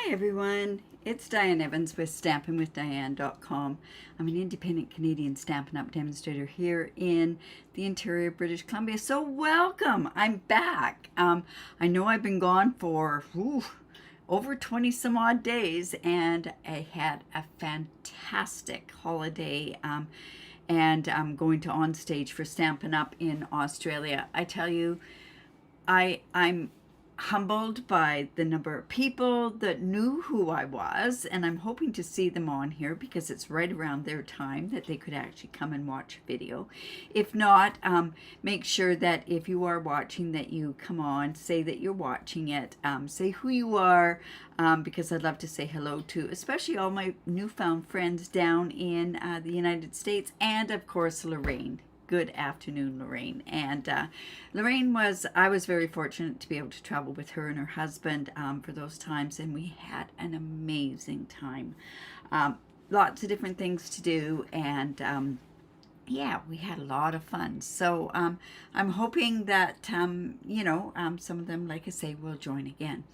Hi everyone, it's Diane Evans with stampinwithdiane.com. I'm an independent Canadian Stampin' Up demonstrator here in the interior of British Columbia. So welcome, I'm back. I know I've been gone for over 20 some odd days, and I had a fantastic holiday. And I'm going to on stage for Stampin' Up in Australia. I tell you, I'm humbled by the number of people that knew who I was, and I'm hoping to see them on here because it's right around their time that they could actually come and watch a video. If not, make sure that if you are watching that you come on, say that you're watching it, say who you are, because I'd love to say hello to especially all my newfound friends down in the United States, and of course Lorraine. Good afternoon, Lorraine. And Lorraine I was very fortunate to be able to travel with her and her husband for those times, and we had an amazing time. Lots of different things to do, and yeah, we had a lot of fun. So I'm hoping that, some of them, like I say, will join again.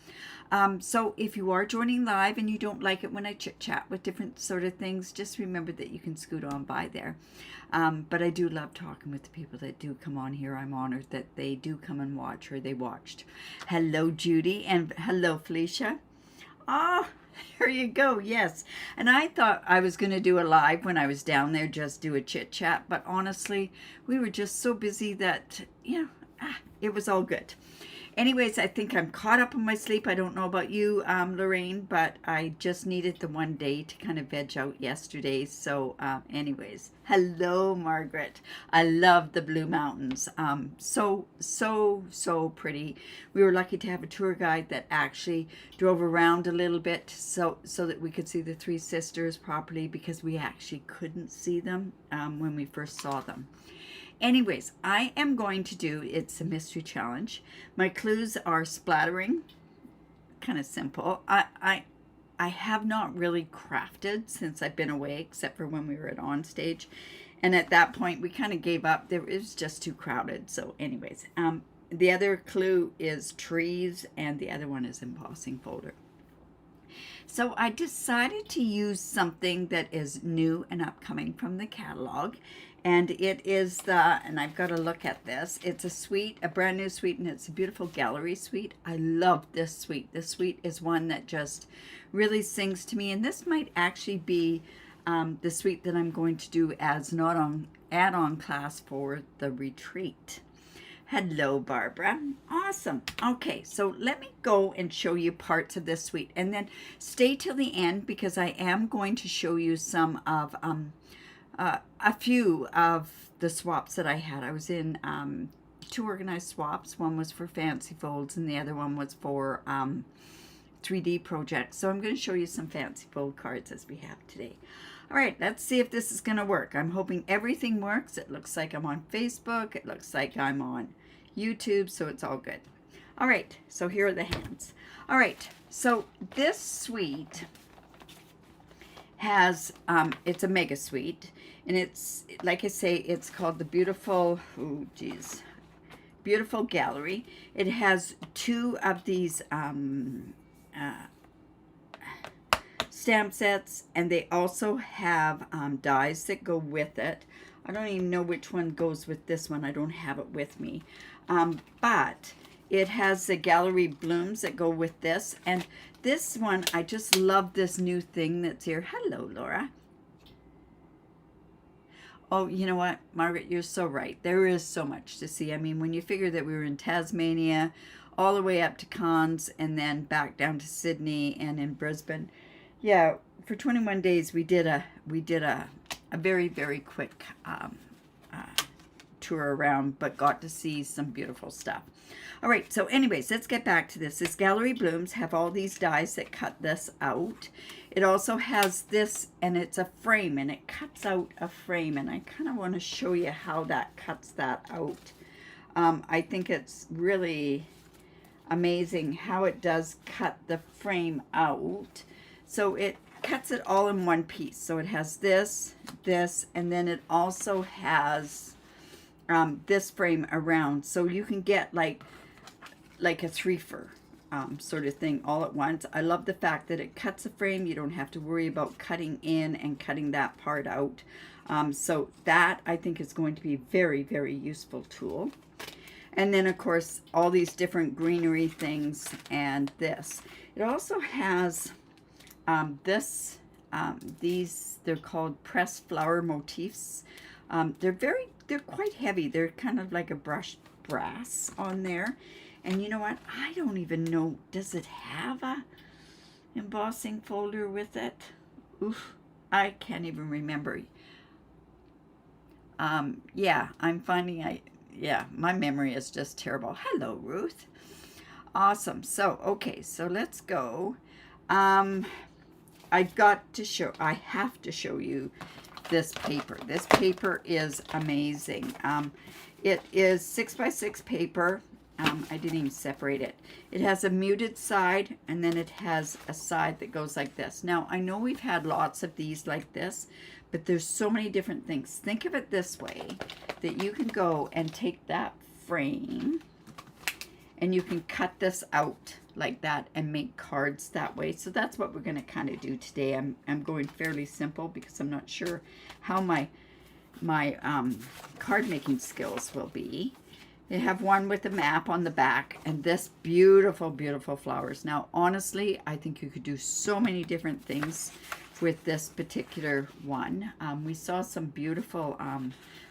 So if you are joining live and you don't like it when I chit chat with different sort of things, just remember that you can scoot on by there. But I do love talking with the people that do come on here. I'm honored that they do come and watch, or they watched. Hello, Judy, and hello, Felicia. Ah, there you go. Yes. And I thought I was going to do a live when I was down there, just do a chit chat. But honestly, we were just so busy that, it was all good. Anyways, I think I'm caught up on my sleep. I don't know about you, Lorraine, but I just needed the one day to kind of veg out yesterday. So anyways, hello, Margaret. I love the Blue Mountains. So pretty. We were lucky to have a tour guide that actually drove around a little bit so that we could see the Three Sisters properly, because we actually couldn't see them when we first saw them. Anyways, I am going to do, it's a mystery challenge. My clues are splattering, kind of simple. I have not really crafted since I've been away, except for when we were at on stage. And at that point, we kind of gave up. It was just too crowded. So anyways, the other clue is trees, and the other one is embossing folder. So I decided to use something that is new and upcoming from the catalog. And it is and I've got to look at this. It's a suite, a brand new suite, and it's a beautiful gallery suite. I love this suite. This suite is one that just really sings to me. And this might actually be the suite that I'm going to do as an add-on class for the retreat. Hello, Barbara. Awesome. Okay, so let me go and show you parts of this suite, and then stay till the end, because I am going to show you some of a few of the swaps that I had. I was in two organized swaps. One was for fancy folds, and the other one was for 3D projects. So I'm going to show you some fancy fold cards as we have today. All right, let's see if this is going to work. I'm hoping everything works. It looks like I'm on Facebook. It looks like I'm on YouTube, so it's all good. All right, so here are the hands. All right, so this suite has, it's a mega suite, and it's, like I say, it's called the Beautiful, Beautiful Gallery. It has two of these stamp sets, and they also have dies that go with it. I don't even know which one goes with this one. I don't have it with me. But it has the gallery blooms that go with this. And this one, I just love this new thing that's here. Hello, Laura. Oh, you know what, Margaret, you're so right. There is so much to see. I mean, when you figure that we were in Tasmania, all the way up to Cairns, and then back down to Sydney and in Brisbane. Yeah, for 21 days we did a very, very quick tour around, but got to see some beautiful stuff. All right, so anyways, let's get back to this. This gallery blooms have all these dies that cut this out. It also has this, and it's a frame, and it cuts out a frame, and I kind of want to show you how that cuts that out. I think it's really amazing how it does cut the frame out. So it cuts it all in one piece. So it has this, and then it also has this frame around. So you can get like a threefer sort of thing all at once. I love the fact that it cuts a frame. You don't have to worry about cutting in and cutting that part out. So that I think is going to be a very, very useful tool. And then of course all these different greenery things and this. It also has these, they're called pressed flower motifs. They're quite heavy. They're kind of like a brushed brass on there. And you know what? I don't even know, does it have a embossing folder with it? Oof, I can't even remember. Yeah, I'm finding yeah, my memory is just terrible. Hello, Ruth. Awesome. So, okay, so let's go. I have to show you this paper. This paper is amazing. It is 6x6 paper. I didn't even separate it. It has a muted side, and then it has a side that goes like this. Now, I know we've had lots of these like this, but there's so many different things. Think of it this way, that you can go and take that frame, and you can cut this out like that and make cards that way. So that's what we're going to kind of do today. I'm going fairly simple because I'm not sure how my card making skills will be. They have one with a map on the back and this beautiful, beautiful flowers. Now, honestly, I think you could do so many different things with this particular one. We saw some beautiful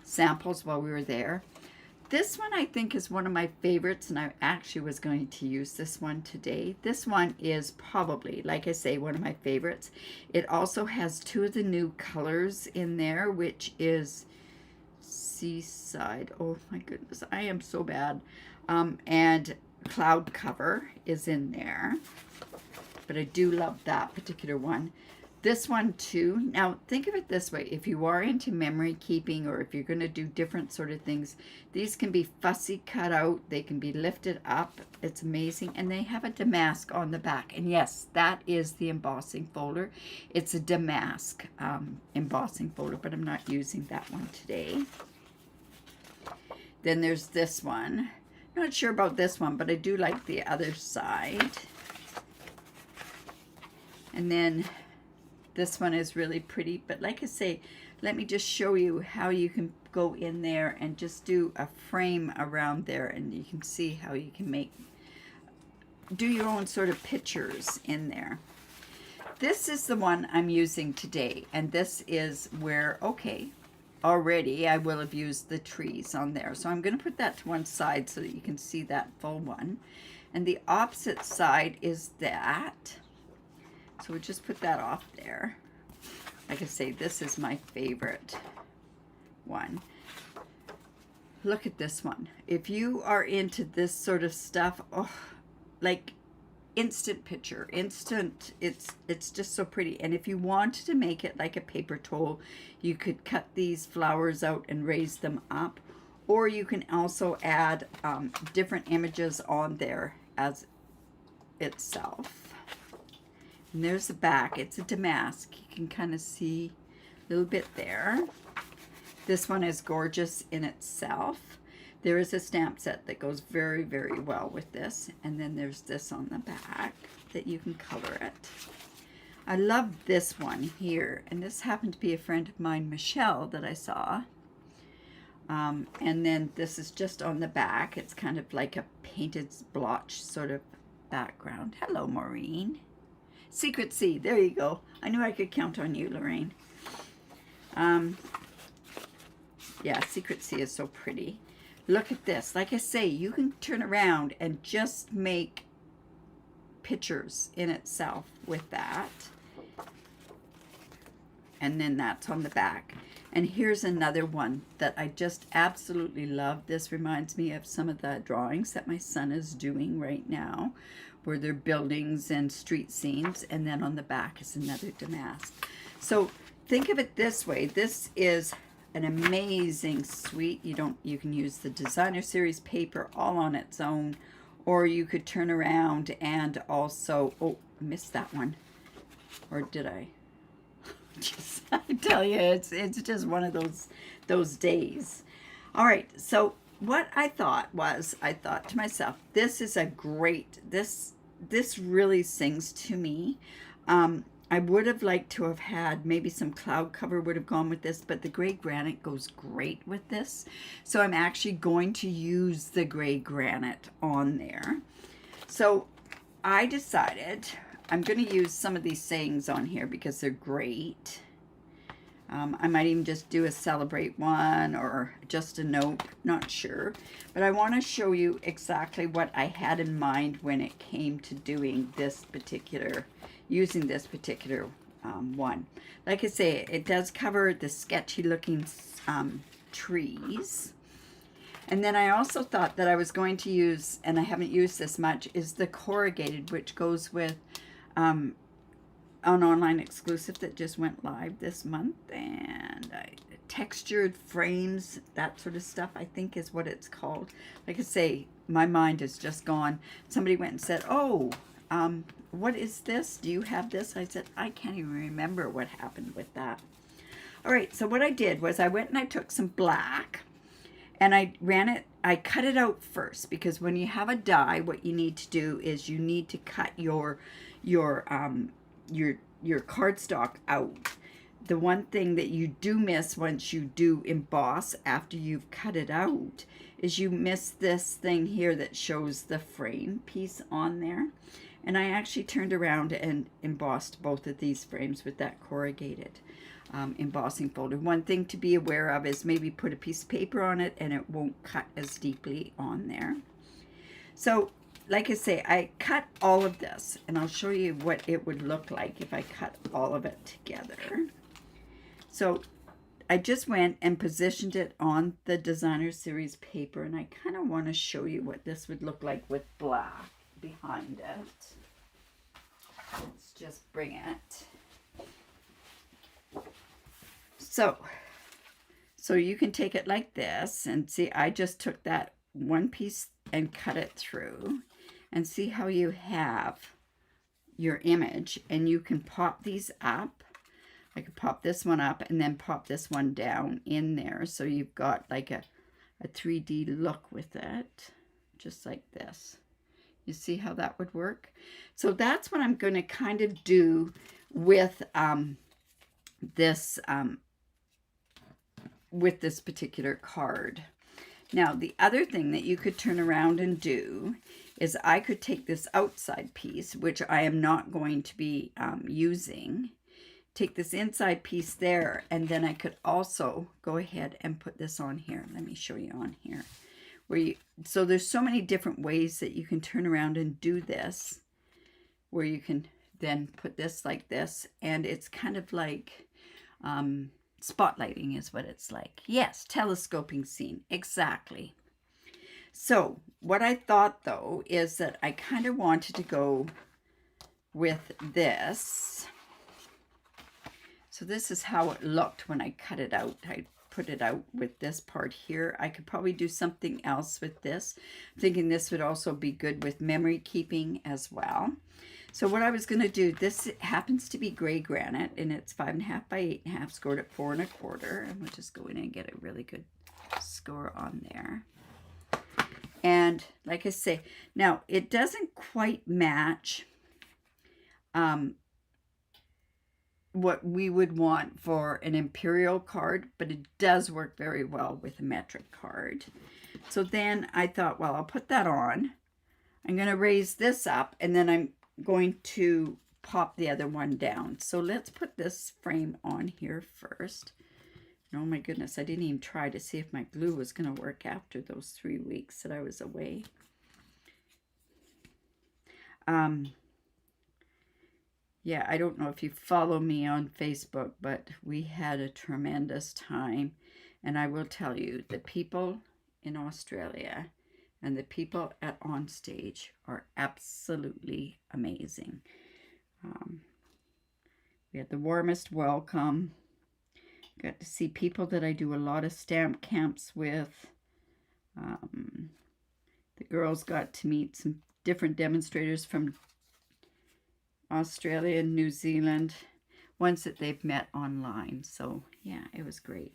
samples while we were there. This one I think is one of my favorites, and I actually was going to use this one today. This one is probably, like I say, one of my favorites. It also has two of the new colors in there, which is Seaside. Oh my goodness, I am so bad. And Cloud Cover is in there, but I do love that particular one. This one too. Now think of it this way, if you are into memory keeping, or if you're going to do different sort of things, these can be fussy cut out, they can be lifted up. It's amazing. And they have a damask on the back, and yes, that is the embossing folder. It's a damask embossing folder, but I'm not using that one today. Then there's this one. Not sure about this one, but I do like the other side. And then this one is really pretty, but like I say, let me just show you how you can go in there and just do a frame around there, and you can see how you can do your own sort of pictures in there. This is the one I'm using today, and this is where, okay, already I will have used the trees on there. So I'm going to put that to one side so that you can see that full one. And the opposite side is that. So we'll just put that off there. Like I say, this is my favorite one. Look at this one. If you are into this sort of stuff, oh, like instant picture, instant, it's just so pretty. And if you wanted to make it like a paper towel, you could cut these flowers out and raise them up, or you can also add different images on there as itself. And there's the back. It's a damask. You can kind of see a little bit there. This one is gorgeous in itself. There is a stamp set that goes very, very well with this. And then there's this on the back that you can color it. I love this one here. And this happened to be a friend of mine, Michelle, that I saw. And then this is just on the back. It's kind of like a painted blotch sort of background. Hello, Maureen. Secret C, there you go. I knew I could count on you, Lorraine. Yeah, Secret C is so pretty. Look at this. Like I say, you can turn around and just make pictures in itself with that. And then that's on the back. And here's another one that I just absolutely love. This reminds me of some of the drawings that my son is doing right now, where they're buildings and street scenes, and then on the back is another damask. So think of it this way. This is an amazing suite. You can use the designer series paper all on its own, or you could turn around and also, oh, I missed that one. Or did I? Just, I tell you, it's just one of those days. All right, so what I thought was, I thought to myself, this is a great, this this really sings to me. I would have liked to have had maybe some cloud cover would have gone with this, but the gray granite goes great with this. So I'm actually going to use the gray granite on there. So I decided I'm going to use some of these sayings on here because they're great. I might even just do a celebrate one or just a note, not sure. But I want to show you exactly what I had in mind when it came to doing this particular, using this particular one. Like I say, it does cover the sketchy looking trees. And then I also thought that I was going to use, and I haven't used this much, is the corrugated, which goes with an online exclusive that just went live this month, and textured frames, that sort of stuff, I think is what it's called. Like I say, my mind is just gone. Somebody went and said, oh, what is this? Do you have this? I said, I can't even remember what happened with that. All right, so what I did was I went and I took some black, and I cut it out first, because when you have a die, what you need to do is you need to cut your cardstock out. The one thing that you do miss once you do emboss after you've cut it out is you miss this thing here that shows the frame piece on there. And I actually turned around and embossed both of these frames with that corrugated embossing folder. One thing to be aware of is maybe put a piece of paper on it and it won't cut as deeply on there. So like I say, I cut all of this, and I'll show you what it would look like if I cut all of it together. So I just went and positioned it on the Designer Series paper, and I kind of want to show you what this would look like with black behind it. Let's just bring it. So you can take it like this, and see, I just took that one piece and cut it through, and see how you have your image, and you can pop these up. I could pop this one up and then pop this one down in there, so you've got like a 3D look with it, just like this. You see how that would work? So that's what I'm going to kind of do with this particular card. Now, the other thing that you could turn around and do is I could take this outside piece, which I am not going to be using, take this inside piece there, and then I could also go ahead and put this on here. Let me show you on here. So there's so many different ways that you can turn around and do this, where you can then put this like this, and it's kind of like spotlighting is what it's like. Yes, telescoping scene, exactly. So what I thought though is that I kind of wanted to go with this. So this is how it looked when I cut it out. I put it out with this part here. I could probably do something else with this. I'm thinking this would also be good with memory keeping as well. So what I was going to do, this happens to be gray granite, and it's 5.5 by 8.5, scored at 4 1/4. And we'll just go in and get a really good score on there. And like I say, now it doesn't quite match what we would want for an imperial card, but it does work very well with a metric card. So then I thought, well, I'll put that on. I'm going to raise this up, and then I'm going to pop the other one down. So let's put this frame on here first. Oh my goodness, I didn't even try to see if my glue was going to work after those 3 weeks that I was away. Yeah, I don't know if you follow me on Facebook, but we had a tremendous time. And I will tell you, the people in Australia and the people at Onstage are absolutely amazing. We had the warmest welcome. Got to see people that I do a lot of stamp camps with. The girls got to meet some different demonstrators from Australia and New Zealand, ones that they've met online. So yeah, it was great.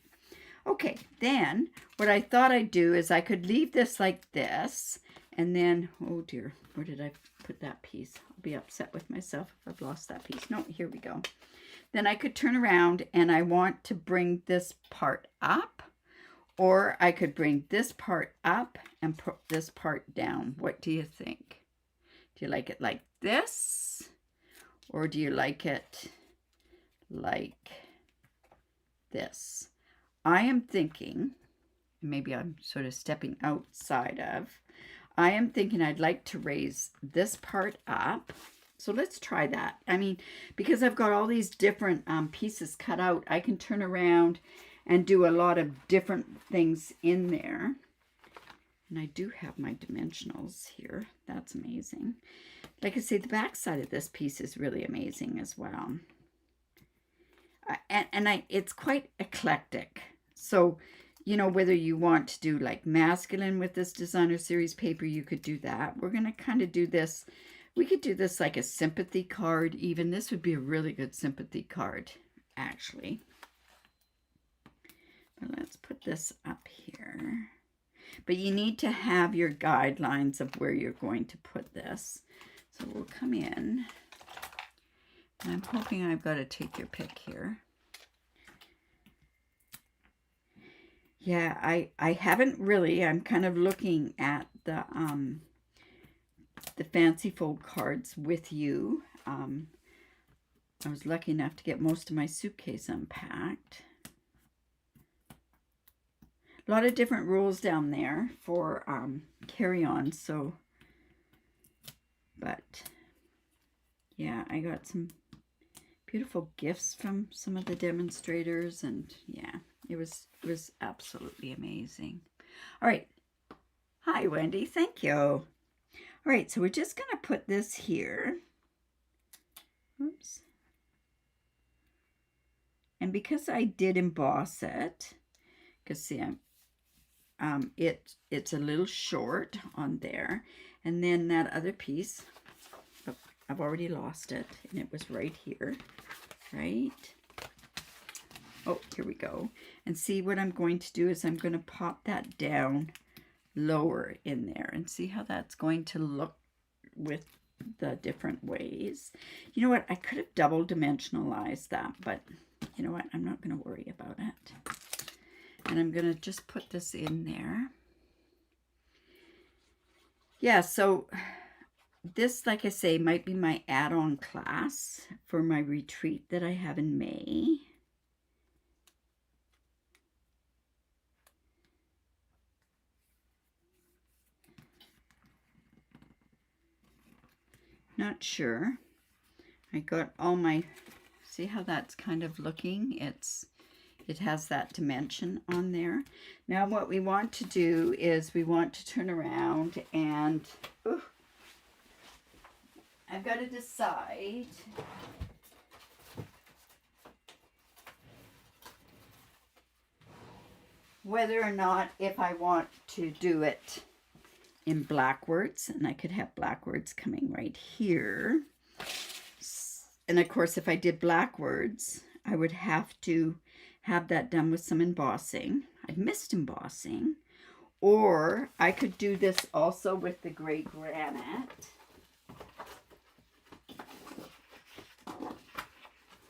Okay, then what I thought I'd do is I could leave this like this, And then, oh dear, where did I put that piece? I'll be upset with myself if I've lost that piece. No, here we go. Then I could turn around and I want to bring this part up, or I could bring this part up and put this part down. What do you think? Do you like it like this? Or do you like it like this? I am thinking, maybe I'm sort of stepping outside of, I am thinking I'd like to raise this part up. So let's try that. I mean, because I've got all these different pieces cut out, I can turn around and do a lot of different things in there. And I do have my dimensionals here. That's amazing. Like I say, the back side of this piece is really amazing as well. It's quite eclectic. So, you know, whether you want to do like masculine with this designer series paper, you could do that. We're going to kind of do this. We could do this like a sympathy card even. This would be a really good sympathy card, actually. But let's put this up here. But you need to have your guidelines of where you're going to put this. So we'll come in. And I'm hoping I've got to take your pick here. Yeah, I haven't really. I'm kind of looking at the fancy fold cards with you. I was lucky enough to get most of my suitcase unpacked. A lot of different rules down there for carry-on. So, but yeah, I got some beautiful gifts from some of the demonstrators, and yeah, it was absolutely amazing. All right. Hi, Wendy. Thank you. All right, so we're just going to put this here. Oops. And because I did emboss it, because see, it's a little short on there. And then that other piece, oh, I've already lost it, and it was right here, right? Oh, here we go. And see, what I'm going to do is I'm going to pop that down lower in there and see how that's going to look with the different ways. You know what? I could have double dimensionalized that, but you know what? I'm not going to worry about it. And I'm going to just put this in there. Yeah, so this, like I say, might be my add-on class for my retreat that I have in May. Not sure. I got all my, see how that's kind of looking? It has that dimension on there. Now what we want to do is we want to turn around and, ooh, I've got to decide whether or not if I want to do it in black words, and I could have black words coming right here. And of course, if I did black words, I would have to have that done with some embossing. I've missed embossing. Or I could do this also with the gray granite.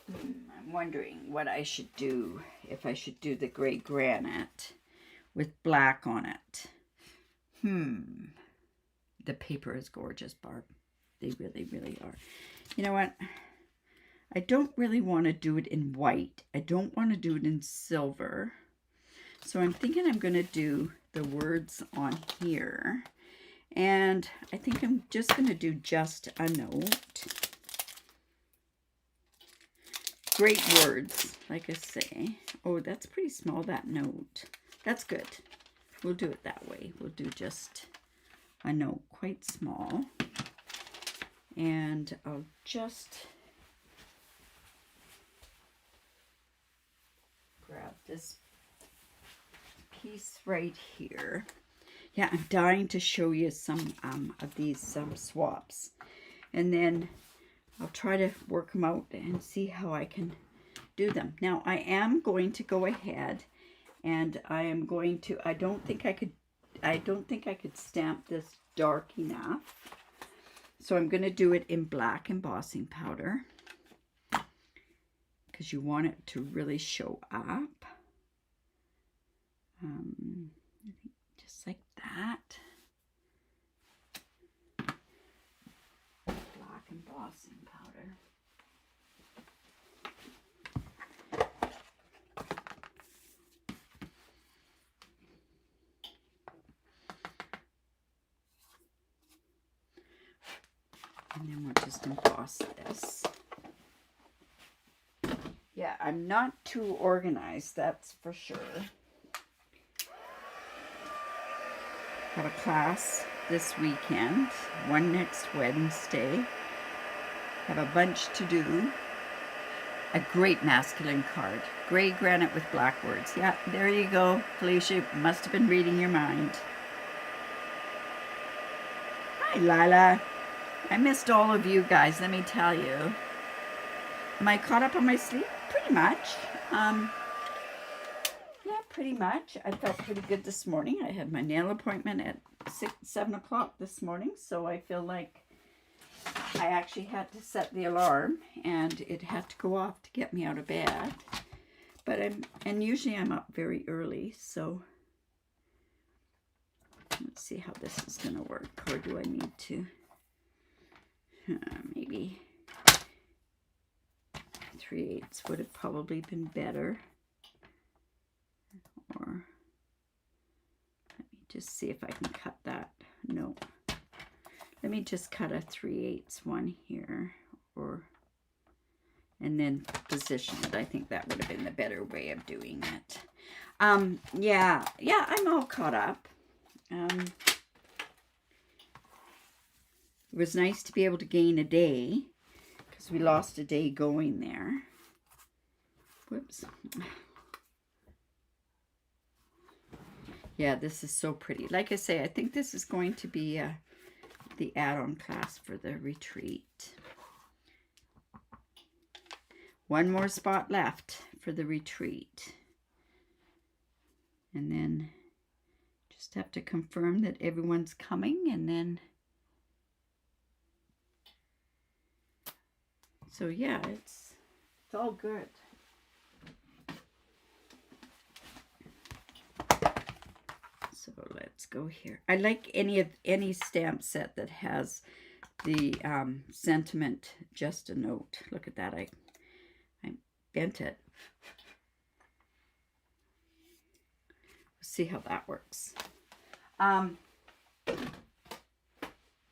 I'm wondering what I should do, if I should do the gray granite with black on it. The paper is gorgeous, Barb. They really, really are. You know what? I don't really want to do it in white. I don't want to do it in silver. So I'm thinking I'm going to do the words on here. And I think I'm just going to do just a note. Great words, like I say. Oh, that's pretty small, that note. That's good. We'll do it that way. We'll do just a note, quite small. And I'll just grab this piece right here. Yeah, I'm dying to show you some of these swaps. And then I'll try to work them out and see how I can do them. Now, I am going to go ahead and I am going to, I don't think I could I don't think I could stamp this dark enough. So I'm going to do it in black embossing powder, because you want it to really show up. Just like that. Black embossing powder. And then we'll just emboss this. Yeah, I'm not too organized, that's for sure. Have a class this weekend, one next Wednesday. Have a bunch to do. A great masculine card. Gray granite with black words. Yeah, there you go. Felicia must have been reading your mind. Hi, Lila. I missed all of you guys, let me tell you. Am I caught up on my sleep? Pretty much. Yeah, pretty much. I felt pretty good this morning. I had my nail appointment at 7 o'clock this morning, so I feel like I actually had to set the alarm, and it had to go off to get me out of bed. But usually I'm up very early, so let's see how this is going to work. Or do I need to maybe 3/8 would have probably been better. Or let me just see if I can cut that. No. Let me just cut a 3/8 one here, and then position it. I think that would have been the better way of doing it. Yeah, I'm all caught up. It was nice to be able to gain a day, because we lost a day going there. Whoops. Yeah, this is so pretty. Like I say, I think this is going to be the add-on class for the retreat. One more spot left for the retreat. And then just have to confirm that everyone's coming, and then so yeah, it's all good. So let's go here. I like any stamp set that has the sentiment, just a note. Look at that. I bent it. Let's see how that works.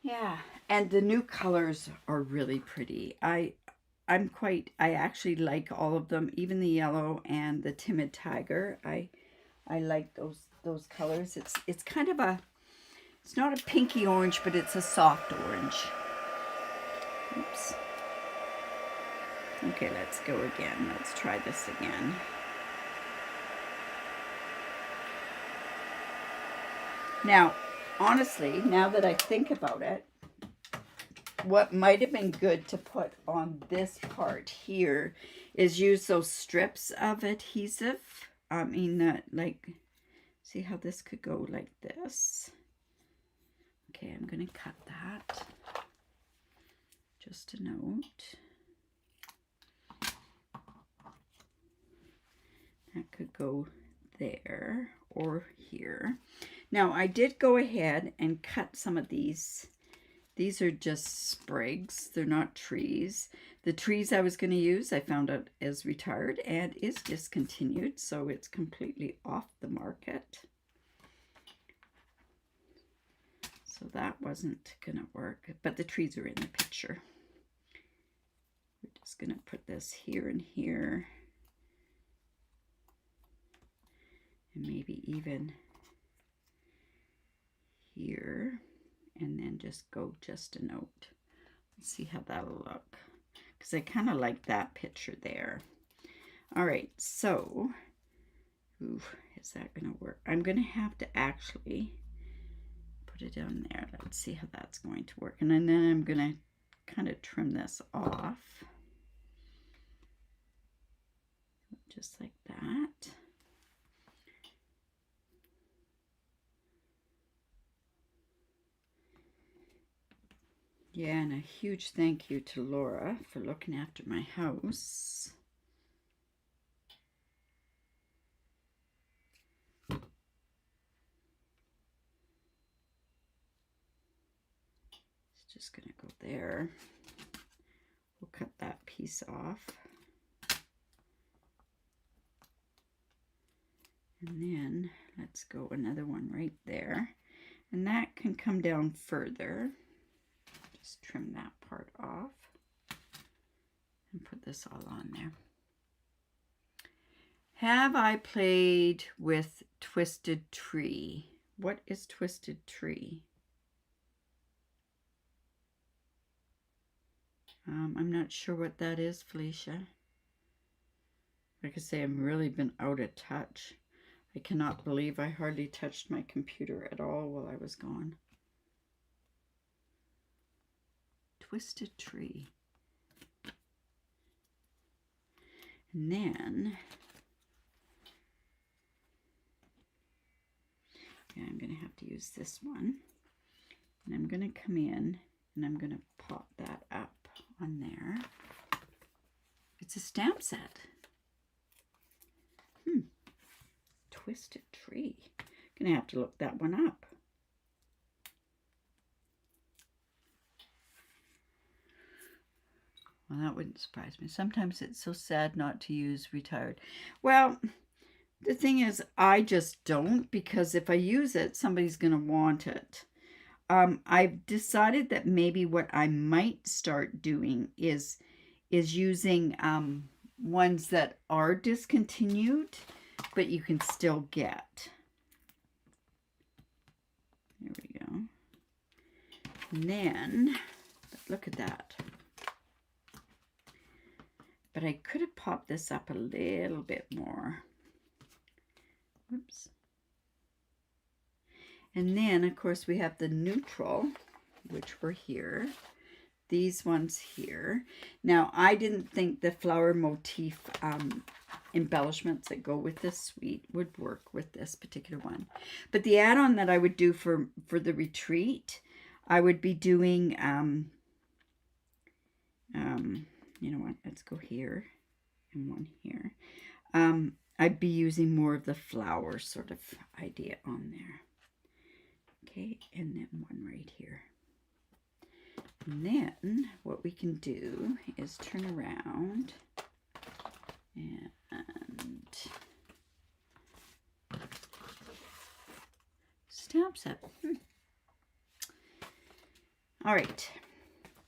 Yeah, and the new colors are really pretty. I actually like all of them, even the yellow and the timid tiger. I like those colors. It's kind of it's not a pinky orange, but it's a soft orange. Oops. Okay, let's go again. Let's try this again. Now, honestly, now that I think about it, what might have been good to put on this part here is use those strips of adhesive. I mean, like, see how this could go like this. Okay, I'm going to cut that. Just a note. That could go there or here. Now, I did go ahead and cut some of these. These are just sprigs. They're not trees. The trees I was going to use, I found out is retired and is discontinued, so it's completely off the market. So that wasn't going to work, but the trees are in the picture. We're just going to put this here and here. And maybe even here, and then just go just a note. Let's see how that'll look, because I kind of like that picture there. All right, so is that gonna work? I'm gonna have to actually put it down there. Let's see how that's going to work. And then I'm gonna kind of trim this off just like that. Yeah, and a huge thank you to Laura for looking after my house. It's just going to go there. We'll cut that piece off. And then let's go another one right there. And that can come down further. Just trim that part off and put this all on there. Have I played with Twisted Tree? What is Twisted Tree? I'm not sure what that is, Felicia. Like I say, I've really been out of touch. I cannot believe I hardly touched my computer at all while I was gone. Twisted Tree. And then, yeah, I'm going to have to use this one. And I'm going to come in and I'm going to pop that up on there. It's a stamp set. Twisted Tree. Gonna have to look that one up. Well, that wouldn't surprise me. Sometimes it's so sad not to use retired. Well, the thing is, I just don't, because if I use it, somebody's gonna want it. I've decided that maybe what I might start doing is using ones that are discontinued, but you can still get. There we go. And then, look at that. But I could have popped this up a little bit more. Whoops. And then, of course, we have the neutral, which were here. These ones here. Now, I didn't think the flower motif embellishments that go with this suite would work with this particular one. But the add-on that I would do for the retreat, I would be doing, you know what, let's go here and one here. I'd be using more of the flower sort of idea on there. Okay, and then one right here. And then what we can do is turn around and stamp set. All right,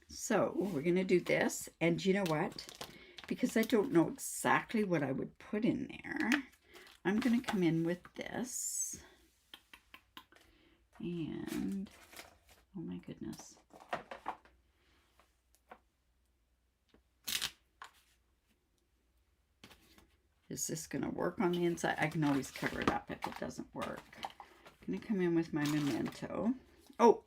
so we're going to do this, and you know what? Because I don't know exactly what I would put in there, I'm going to come in with this, and oh my goodness. Is this going to work on the inside? I can always cover it up if it doesn't work. I'm going to come in with my memento. Oh,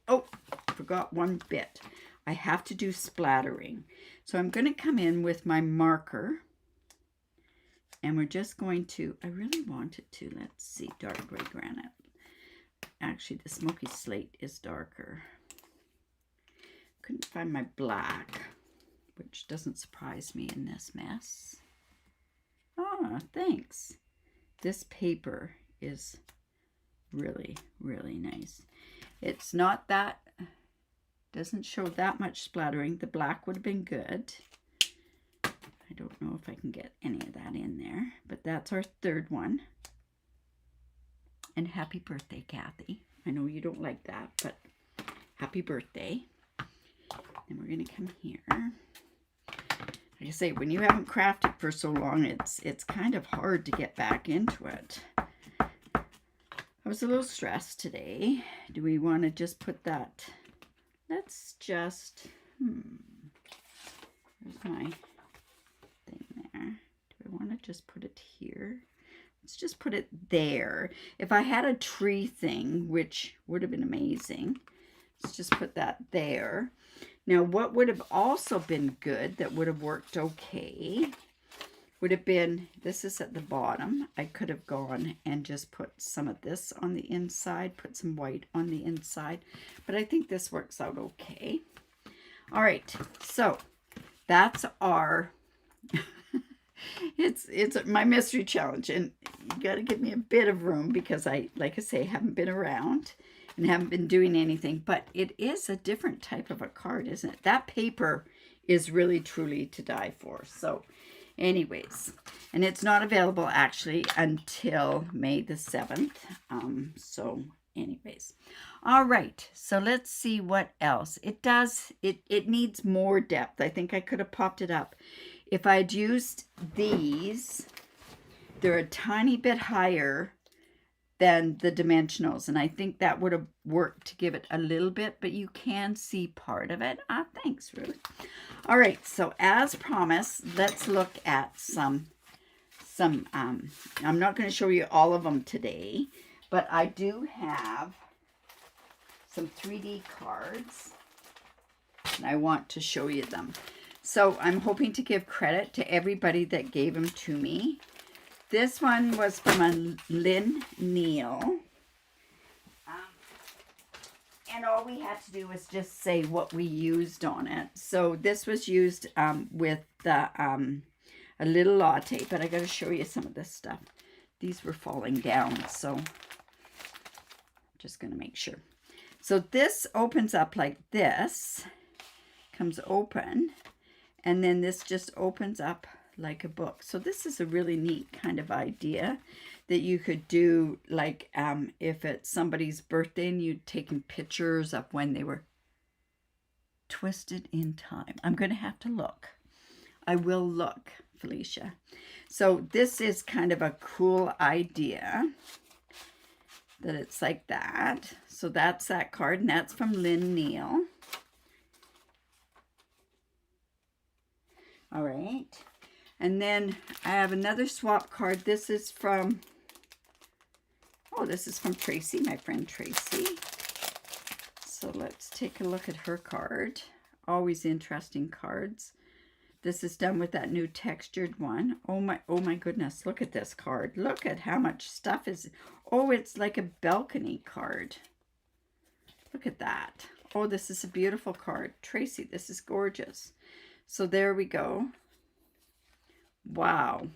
forgot one bit. I have to do splattering. So I'm going to come in with my marker. And we're just going to, I really want it to, let's see, dark gray granite. Actually, the smoky slate is darker. Couldn't find my black, which doesn't surprise me in this mess. Ah, thanks. This paper is really, really nice. It's not that, doesn't show that much splattering. The black would have been good. I don't know if I can get any of that in there, but that's our third one. And happy birthday, Kathy. I know you don't like that, but happy birthday. And we're going to come here. Like I say, when you haven't crafted for so long, it's kind of hard to get back into it. I was a little stressed today. Do we want to just put that? Let's just, where's my thing there? Do I want to just put it here? Let's just put it there. If I had a tree thing, which would have been amazing, let's just put that there. Now, what would have also been good that would have worked okay would have been, this is at the bottom. I could have gone and just put some of this on the inside, put some white on the inside, but I think this works out okay. All right, so that's our it's my mystery challenge, and you got to give me a bit of room because like I say, haven't been around and haven't been doing anything, but it is a different type of a card, isn't it? That paper is really truly to die for. So anyways, and it's not available actually until May the 7th. So anyways, all right, so let's see what else it does. It needs more depth. I think I could have popped it up if I'd used these. They're a tiny bit higher than the dimensionals, and I think that would have worked to give it a little bit, but you can see part of it. Thanks, Ruth. All right, so as promised, let's look at some I'm not going to show you all of them today, but I do have some 3D cards, and I want to show you them. So I'm hoping to give credit to everybody that gave them to me. This one was from a Lynn Neal. And all we had to do was just say what we used on it. So this was used with the a little latte, but I got to show you some of this stuff. These were falling down, so I'm just going to make sure. So this opens up like this, comes open, and then this just opens up like a book. So this is a really neat kind of idea that you could do, like if it's somebody's birthday and you'd taken pictures of when they were twisted in time. I'm going to have to look. I will look, Felicia. So this is kind of a cool idea that it's like that. So that's that card, and that's from Lynn Neal. All right. And then I have another swap card. This is from, this is from Tracy, my friend Tracy. So let's take a look at her card. Always interesting cards. This is done with that new textured one. Oh my goodness, look at this card. Look at how much stuff is. Oh, it's like a balcony card. Look at that. Oh, this is a beautiful card. Tracy, this is gorgeous. So there we go. Wow.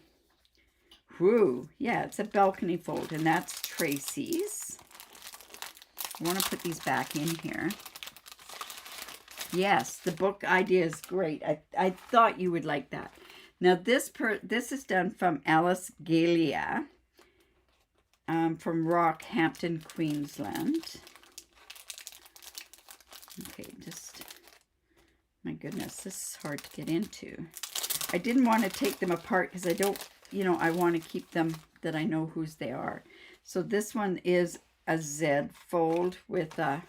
Whoo. Yeah, it's a balcony fold, and that's Tracy's. I want to put these back in here. Yes, the book idea is great. I thought you would like that. Now this is done from Alice Galia, from Rockhampton, Queensland. Okay, just, my goodness, this is hard to get into. I didn't want to take them apart because I don't, I want to keep them that I know whose they are. So this one is a Z fold with a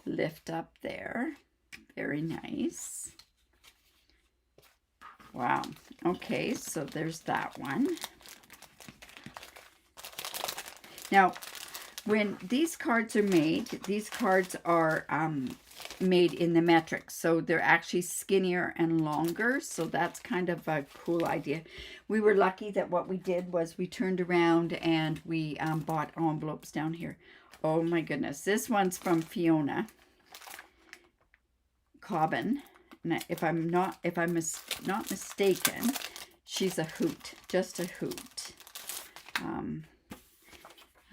lift up there. Very nice. Wow. Okay, so there's that one. Now, when these cards are made, these cards are made in the metric, so they're actually skinnier and longer, so that's kind of a cool idea. We were lucky that what we did was we turned around and we bought envelopes down here. Oh my goodness, this one's from Fiona Cobbin, and if I'm not mistaken, she's a hoot, just a hoot.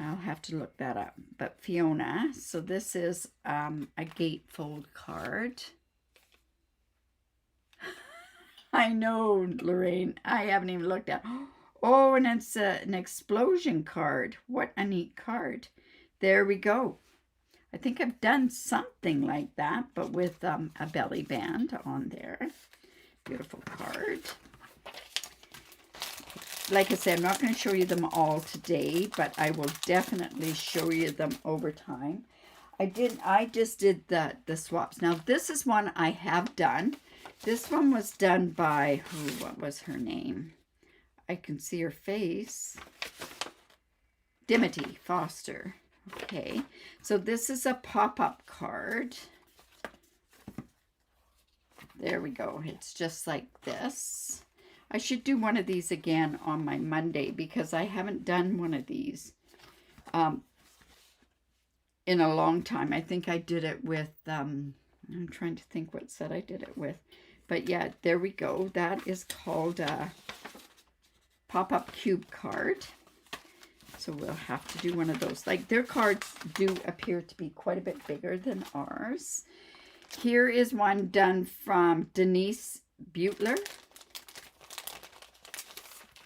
I'll have to look that up. But Fiona, so this is a gatefold card. I know, Lorraine. I haven't even looked at. Oh, and it's an explosion card. What a neat card. There we go. I think I've done something like that, but with a belly band on there. Beautiful card. Like I said, I'm not going to show you them all today, but I will definitely show you them over time. I just did the swaps. Now, this is one I have done. This one was done by, what was her name? I can see her face. Dimity Foster. Okay, so this is a pop-up card. There we go. It's just like this. I should do one of these again on my Monday because I haven't done one of these in a long time. I think I did it with, I'm trying to think what set I did it with. But yeah, there we go. That is called a pop-up cube card. So we'll have to do one of those. Like, their cards do appear to be quite a bit bigger than ours. Here is one done from Denise Butler.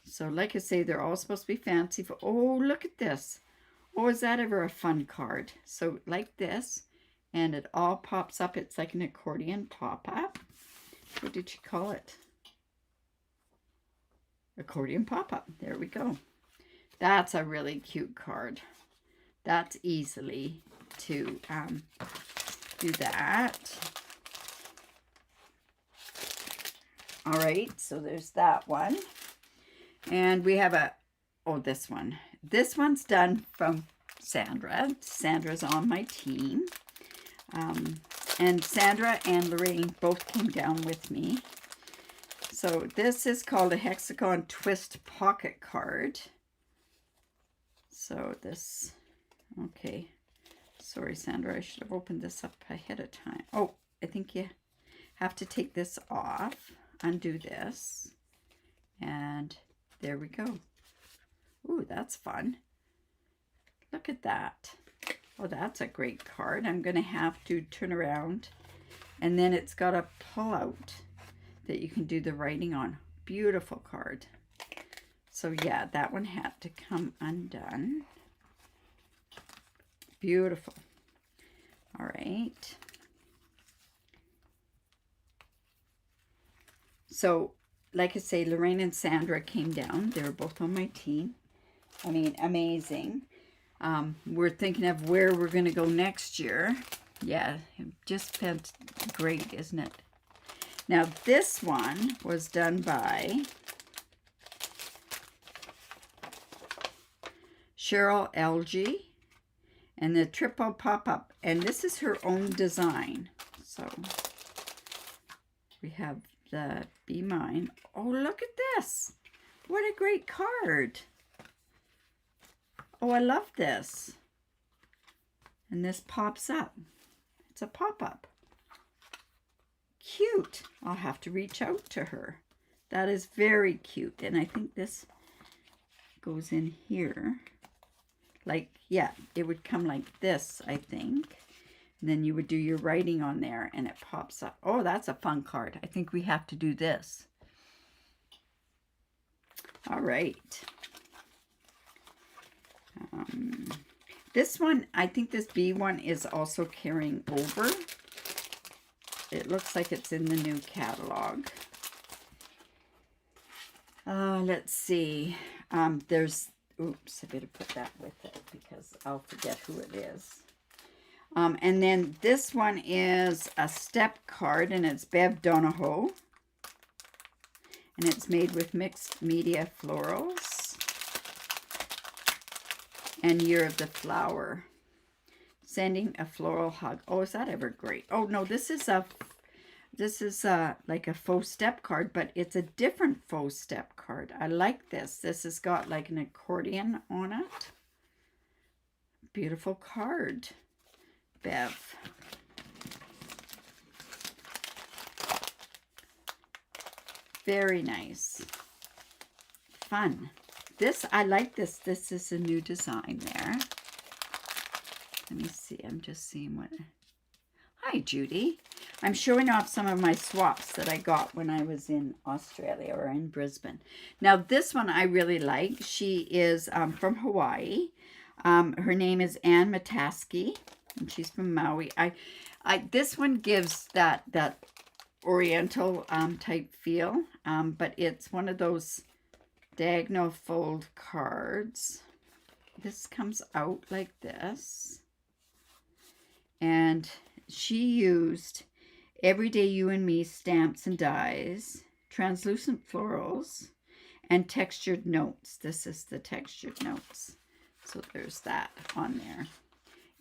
So like I say, they're all supposed to be fancy. Oh, look at this. Oh, is that ever a fun card? So like this, and it all pops up. It's like an accordion pop-up. What did she call it? Accordion pop-up. There we go. That's a really cute card. That's easily to do that. All right, so there's that one. And we have this one. This one's done from Sandra. Sandra's on my team. And Sandra and Lorraine both came down with me. So this is called a hexagon twist pocket card. So this, okay. Sorry, Sandra, I should have opened this up ahead of time. Oh, I think you have to take this off, undo this, and there we go. Ooh, that's fun. Look at that. Oh, that's a great card. I'm going to have to turn around, and then it's got a pull out that you can do the writing on. Beautiful card. So yeah, that one had to come undone. Beautiful. All right. So, like I say, Lorraine and Sandra came down. They were both on my team. I mean, amazing. We're thinking of where we're going to go next year. Yeah, it just felt great, isn't it? Now, this one was done by Cheryl LG, and the triple pop-up, and this is her own design. So we have the Be Mine. Oh, look at this. What a great card. Oh, I love this. And this pops up. It's a pop-up. Cute. I'll have to reach out to her. That is very cute. And I think this goes in here. Like, yeah, it would come like this, I think. And then you would do your writing on there and it pops up. Oh, that's a fun card. I think we have to do this. All right. This one, I think this B one is also carrying over. It looks like it's in the new catalog. Let's see. There's, oops, I better put that with it because I'll forget who it is. And then this one is a step card, and it's Bev Donahoe. And it's made with mixed media florals. And Year of the Flower. Sending a floral hug. Oh, is that ever great? Oh, no, this is like a faux step card, but it's a different faux step card. I like this. This has got like an accordion on it. Beautiful card, Bev. Very nice. Fun. This, I like this. This is a new design there. Let me see. I'm just seeing what... Hi, Judy. I'm showing off some of my swaps that I got when I was in Australia or in Brisbane. Now, this one I really like. She is from Hawaii. Her name is Ann Mataski, and she's from Maui. This one gives that Oriental type feel, but it's one of those diagonal fold cards. This comes out like this, and she used Everyday You and Me stamps and dies, translucent florals, and textured notes. This is the textured notes. So there's that on there.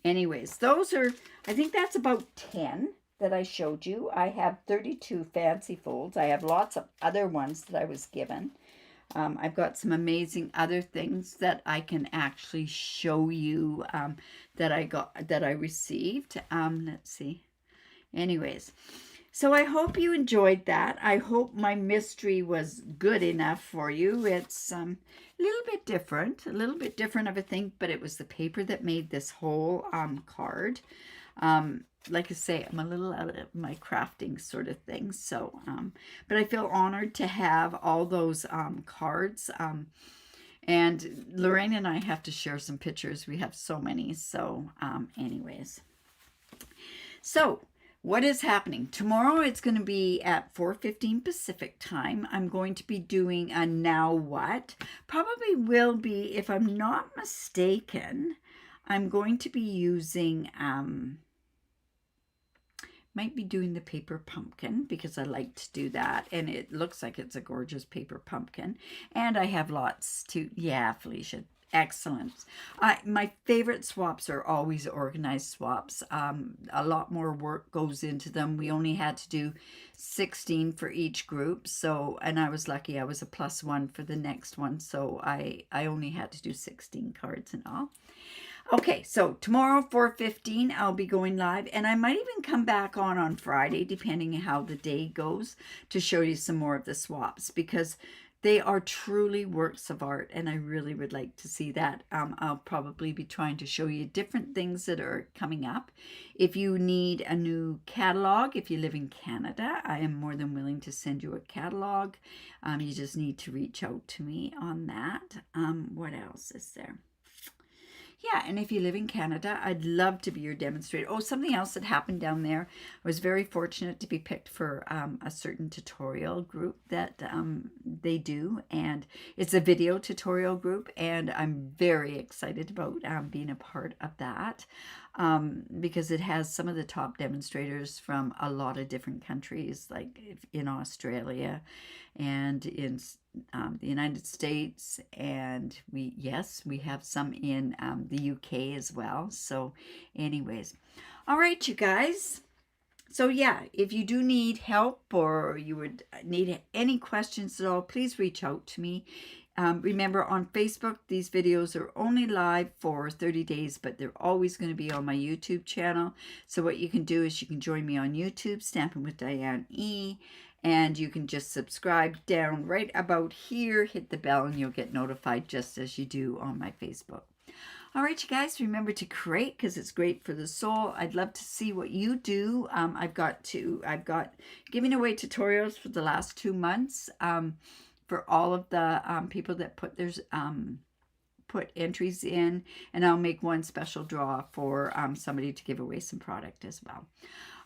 Anyways, those are, I think that's about 10 that I showed you. I have 32 fancy folds. I have lots of other ones that I was given. I've got some amazing other things that I can actually show you that I received. Let's see. anyways, so I hope you enjoyed that. I hope my mystery was good enough for you. It's a little bit different of a thing, but it was the paper that made this whole card. Like I say, I'm a little out of my crafting sort of thing. So, but I feel honored to have all those cards. And Lorraine and I have to share some pictures. We have so many. So, anyways. So, what is happening? Tomorrow it's going to be at 4:15 Pacific time. I'm going to be doing a Now What. Probably will be, if I'm not mistaken, I'm going to be using, might be doing the paper pumpkin because I like to do that. And it looks like it's a gorgeous paper pumpkin. And I have lots to, yeah, Felicia. Excellent. My favorite swaps are always organized swaps. A lot more work goes into them. We only had to do 16 for each group. So, and I was lucky I was a +1 for the next one. So I only had to do 16 cards in all. Okay, so tomorrow, 4:15, I'll be going live. And I might even come back on Friday, depending on how the day goes, to show you some more of the swaps. Because they are truly works of art, and I really would like to see that. I'll probably be trying to show you different things that are coming up. If you need a new catalog, if you live in Canada, I am more than willing to send you a catalog. You just need to reach out to me on that. What else is there? Yeah, and if you live in Canada, I'd love to be your demonstrator. Oh, something else that happened down there. I was very fortunate to be picked for a certain tutorial group that they do. And it's a video tutorial group. And I'm very excited about being a part of that because it has some of the top demonstrators from a lot of different countries, like in Australia and in the United States, and we have some in the UK as well. So anyways, all right, you guys. So yeah, if you do need help or you would need any questions at all, please reach out to me. Remember, on Facebook, these videos are only live for 30 days, but they're always going to be on my YouTube channel. So what you can do is you can join me on YouTube, Stampin' with Diane E. And you can just subscribe down right about here, hit the bell, and you'll get notified just as you do on my Facebook. All right, you guys, remember to create because it's great for the soul. I'd love to see what you do. I've got giving away tutorials for the last 2 months for all of the people that put entries in, and I'll make one special draw for somebody to give away some product as well.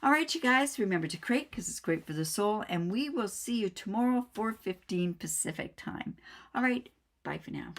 All right, you guys, remember to create because it's great for the soul, and we will see you tomorrow, 4:15 Pacific time. All right, bye for now.